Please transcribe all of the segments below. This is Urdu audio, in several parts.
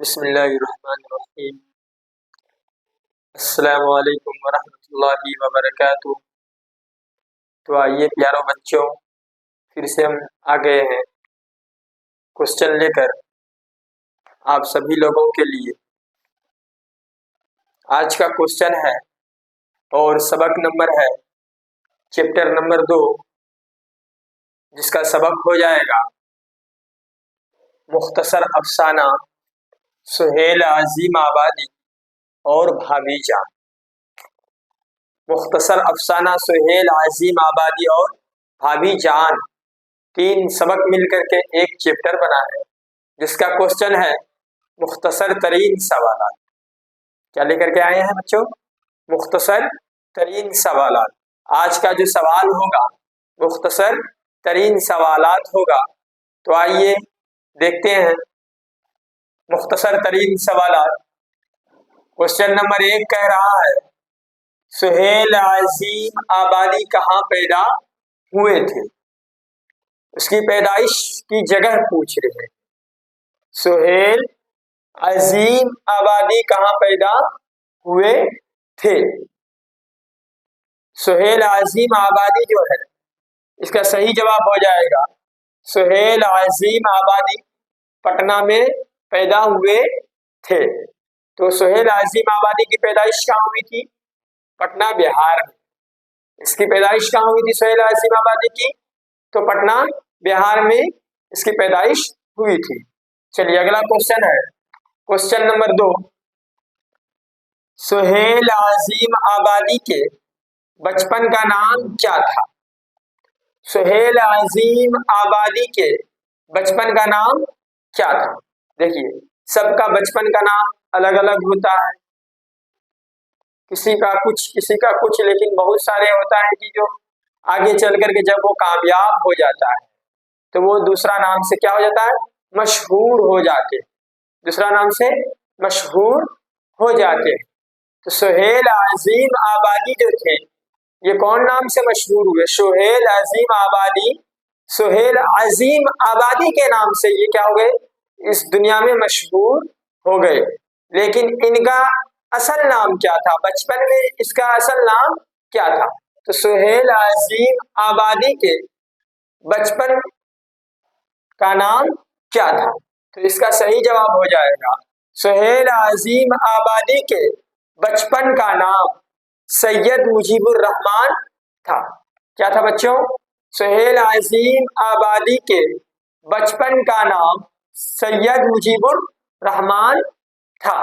بسم اللہ الرحمن الرحیم۔ السلام علیکم ورحمۃ اللہ وبرکاتہ۔ تو آئیے پیاروں بچوں، پھر سے ہم آ گئے ہیں کوشچن لے کر آپ سبھی لوگوں کے لیے۔ آج کا کوشچن ہے اور سبق نمبر ہے چیپٹر نمبر 2، جس کا سبق ہو جائے گا مختصر افسانہ سہیل عظیم آبادی اور بھابھی جان۔ مختصر افسانہ سہیل عظیم آبادی اور بھابھی جان، 3 سبق مل کر کے ایک چیپٹر بنا ہے، جس کا کوشچن ہے مختصر ترین سوالات۔ کیا لے کر کے آئے ہیں بچوں؟ مختصر ترین سوالات۔ آج کا جو سوال ہوگا مختصر ترین سوالات ہوگا۔ تو آئیے دیکھتے ہیں مختصر ترین سوالات۔ کوشچن نمبر 1 کہہ رہا ہے سہیل عظیم آبادی کہاں پیدا ہوئے تھے؟ اس کی پیدائش کی جگہ پوچھ رہے ہیں۔ سہیل عظیم آبادی کہاں پیدا ہوئے تھے؟ سہیل عظیم آبادی جو ہے اس کا صحیح جواب ہو جائے گا سہیل عظیم آبادی پٹنہ میں پیدا ہوئے تھے۔ تو سہیل عظیم آبادی کی پیدائش کہاں ہوئی تھی؟ پٹنہ بہار میں۔ اس کی پیدائش کہاں ہوئی تھی سہیل عظیم آبادی کی؟ تو پٹنہ بہار میں اس کی پیدائش ہوئی تھی۔ چلیے اگلا کوشچن ہے کوشچن نمبر 2، سہیل عظیم آبادی کے بچپن کا نام کیا تھا؟ سہیل عظیم آبادی کے بچپن کا نام کیا تھا؟ دیکھیے سب کا بچپن کا نام الگ الگ ہوتا ہے، کسی کا کچھ، لیکن بہت سارے ہوتا ہے کہ جو آگے چل کر کے جب وہ کامیاب ہو جاتا ہے تو وہ دوسرا نام سے کیا ہو جاتا ہے؟ مشہور ہو جاتے، دوسرا نام سے مشہور ہو جاتے۔ تو سہیل عظیم آبادی جو تھے یہ کون نام سے مشہور ہوئے؟ سہیل عظیم آبادی، سہیل عظیم آبادی کے نام سے یہ کیا ہو گئے؟ اس دنیا میں مشہور ہو گئے۔ لیکن ان کا اصل نام کیا تھا؟ بچپن میں اس کا اصل نام کیا تھا؟ تو سہیل عظیم آبادی کے بچپن کا نام کیا تھا؟ تو اس کا صحیح جواب ہو جائے گا سہیل عظیم آبادی کے بچپن کا نام سید مجیب الرحمان تھا۔ کیا تھا بچوں؟ سہیل عظیم آبادی کے بچپن کا نام سید مجیب الرحمان تھا۔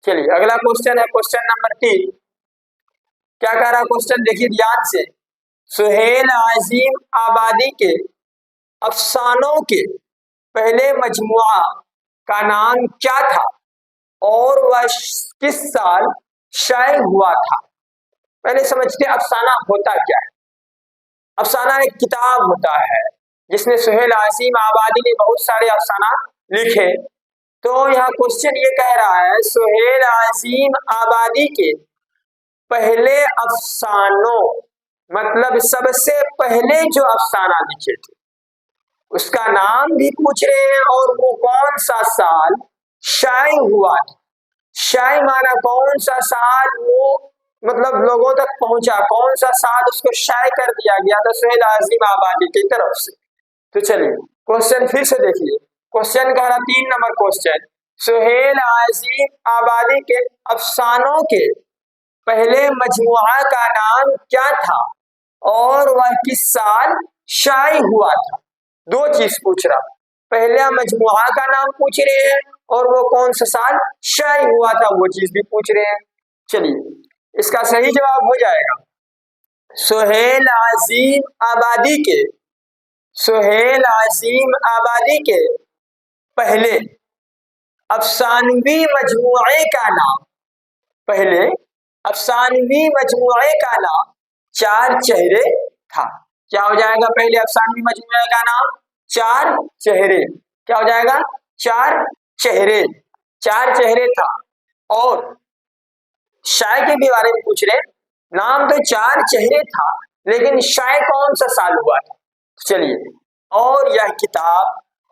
چلیے اگلا کوشچن ہے کوشچن نمبر 3۔ کیا کہہ رہا کوشچن؟ دیکھیے دھیان سے، سہیل عظیم آبادی کے افسانوں کے پہلے مجموعہ کا نام کیا تھا اور وہ کس سال شائع ہوا تھا؟ پہلے سمجھتے افسانہ ہوتا کیا ہے۔ افسانہ ایک کتاب ہوتا ہے جس میں سہیل عظیم آبادی نے بہت سارے افسانہ لکھے۔ تو یہاں کوشچن یہ کہہ رہا ہے سہیل عظیم آبادی کے پہلے افسانوں، مطلب سب سے پہلے جو افسانہ لکھے تھے اس کا نام بھی پوچھ رہے ہیں اور وہ کون سا سال شائع ہوا تھا۔ شائع مانا کون سا سال وہ مطلب لوگوں تک پہنچا، کون سا سال اس کو شائع کر دیا گیا تھا سہیل عظیم آبادی کی طرف سے۔ تو چلیے کوشچن پھر سے دیکھیے، کوشچن کہہ رہا 3 نمبر کوشچن، سہیل عظیم آبادی کے افسانوں کے پہلے مجموعہ کا نام کیا تھا اور وہ کس سال شائع ہوا تھا؟ 2 چیز پوچھ رہا، پہلا مجموعہ کا نام پوچھ رہے ہیں اور وہ کون سا سال شائع ہوا تھا وہ چیز بھی پوچھ رہے ہیں۔ چلیے اس کا صحیح جواب ہو جائے گا سہیل عظیم آبادی کے، سہیل عظیم آبادی کے پہلے افسانوی مجموعے کا نام، پہلے افسانوی مجموعے کا نام 4 چہرے تھا۔ کیا ہو جائے گا پہلے افسانوی مجموعے کا نام؟ 4 چہرے۔ کیا ہو جائے گا؟ 4 چہرے، 4 چہرے تھا۔ اور شائع کے بھی بارے میں پوچھ رہے، نام تو 4 چہرے تھا لیکن شائع کون سا سال ہوا تھا؟ چلیے، اور یہ کتاب